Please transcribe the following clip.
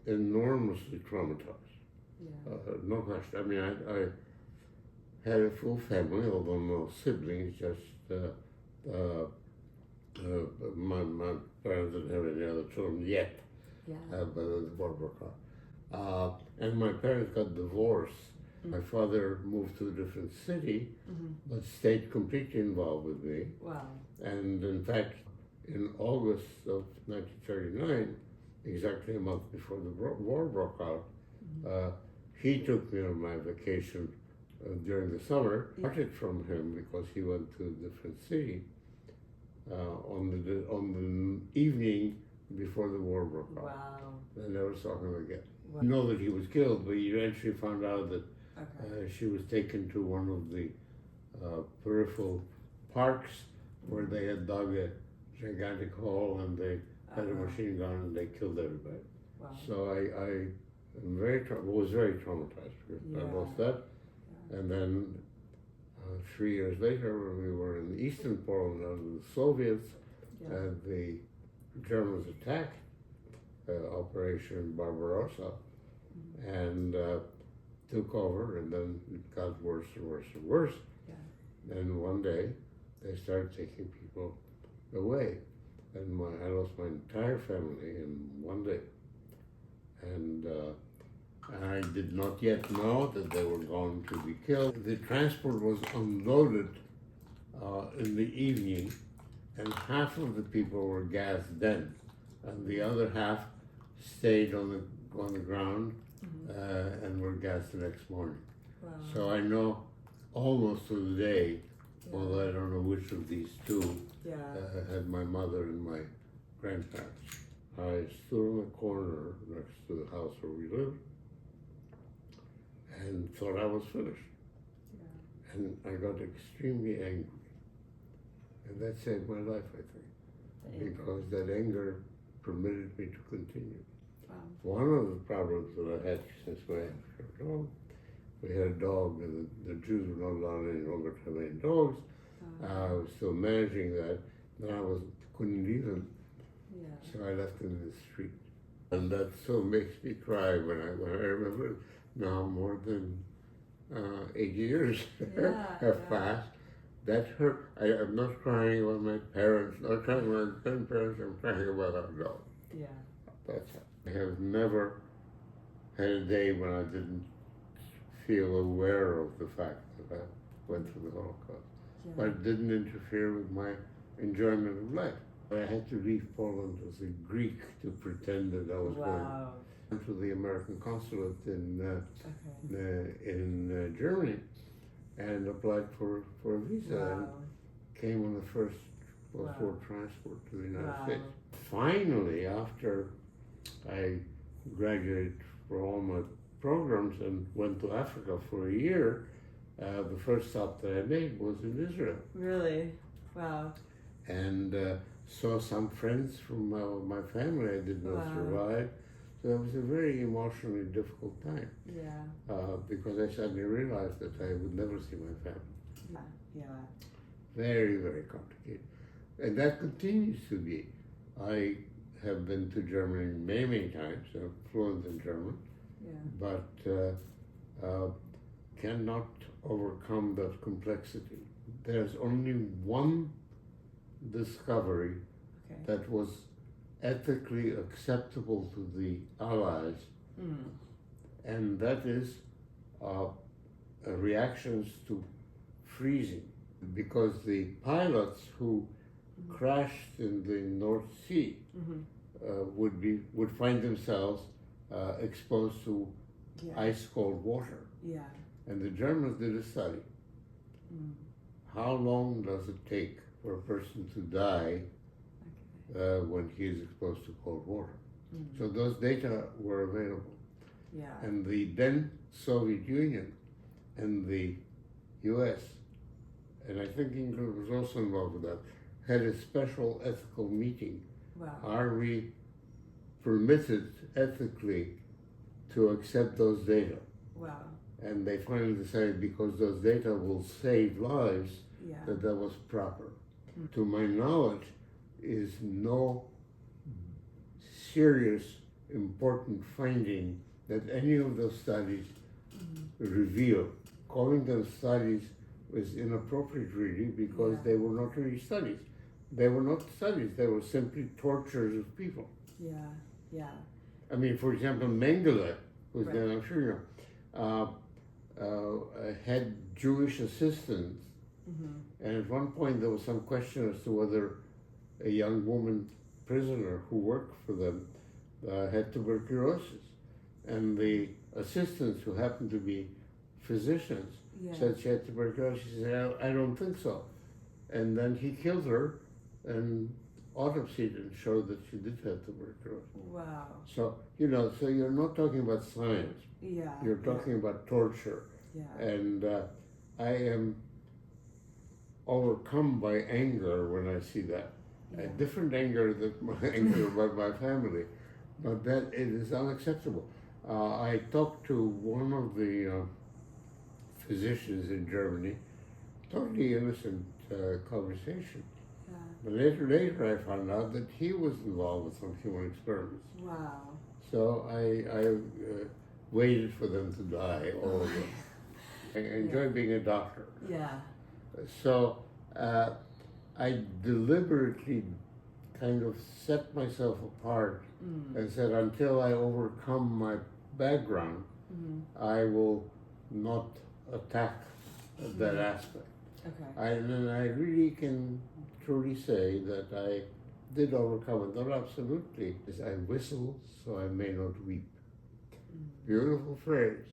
enormously traumatized. Yeah. No question. I mean, I had a full family, although no siblings, just my parents didn't have any other children yet, Yeah. but the war broke out. And my parents got divorced. My father moved to a different city, but stayed completely involved with me. Wow. And in fact, in August of 1939, exactly a month before the war broke out, he took me on my vacation during the summer. I parted from him because he went to a different city on the evening before the war broke out. Wow. I never saw him again. Wow. I know that he was killed, but you eventually found out that she was taken to one of the peripheral parks where they had dug a gigantic hole and they had a machine gun and they killed everybody. Wow. So I am was very traumatized because I lost that. And then 3 years later, when we were in Eastern Poland under the Soviets, the Germans attacked Operation Barbarossa and took over, and then it got worse and worse and worse. And one day, they started taking people away. And I lost my entire family in one day. And I did not yet know that they were going to be killed. The transport was unloaded in the evening, and half of the people were gassed then, and the other half stayed on the ground and were gassed the next morning. Wow. So I know almost to the day, although I don't know which of these two had my mother and my grandparents. I stood in the corner next to the house where we lived and thought I was finished. And I got extremely angry. And that saved my life, I think, because that anger permitted me to continue. Wow. One of the problems that I had since we had a dog, and the Jews were not allowed any longer to have any dogs. I was still managing that, and I couldn't leave him, so I left him in the street. And that still makes me cry when I remember now more than 8 years have passed. That hurt. I'm not crying about my parents, not crying about my grandparents, I'm crying about our dog. Yeah. That's it. I have never had a day when I didn't feel aware of the fact that I went through the Holocaust. But it didn't interfere with my enjoyment of life. I had to leave Poland as a Greek to pretend that I was going to the American consulate in Germany and applied for a visa and came on the first for transport to the United States. Finally, after I graduated from all my programs and went to Africa for a year, the first stop that I made was in Israel. Really? Wow. And saw some friends from my family I did not survive. So it was a very emotionally difficult time. Because I suddenly realized that I would never see my family. Very, very complicated. And that continues to be. I have been to Germany many, many times. I'm fluent in German. But cannot overcome that complexity. There's only one discovery that was ethically acceptable to the Allies, and that is reactions to freezing, because the pilots who crashed in the North Sea would find themselves exposed to ice cold water. And the Germans did a study. How long does it take for a person to die when he is exposed to cold water? So those data were available. And the then Soviet Union and the US, and I think England was also involved with that, had a special ethical meeting. Are we permitted ethically to accept those data? And they finally decided, because those data will save lives, that was proper. To my knowledge, is no serious important finding that any of those studies revealed. Calling them studies was inappropriate, really, because they were not really studies. They were not studies, they were simply tortures of people. Yeah, yeah. I mean, for example, Mengele, who's Right. then, I'm sure you know, had Jewish assistants, and at one point there was some question as to whether a young woman prisoner who worked for them had tuberculosis. And the assistants, who happened to be physicians, said she had tuberculosis. She said, I don't think so. And then he killed her and autopsied and showed that she did have tuberculosis. Wow. So, you know, so you're not talking about science. Yeah. You're talking about torture. Yeah. And I am overcome by anger when I see that. A different anger than my anger about my family, but that it is unacceptable. I talked to one of the physicians in Germany, totally innocent conversation. Yeah. But later I found out that he was involved with some human experiments. Wow. So I waited for them to die, all of them. I enjoy being a doctor. Yeah. So I deliberately kind of set myself apart and said, until I overcome my background, I will not attack that aspect. Okay. And I really can truly say that I did overcome it. Not absolutely. I whistle so I may not weep. Beautiful phrase.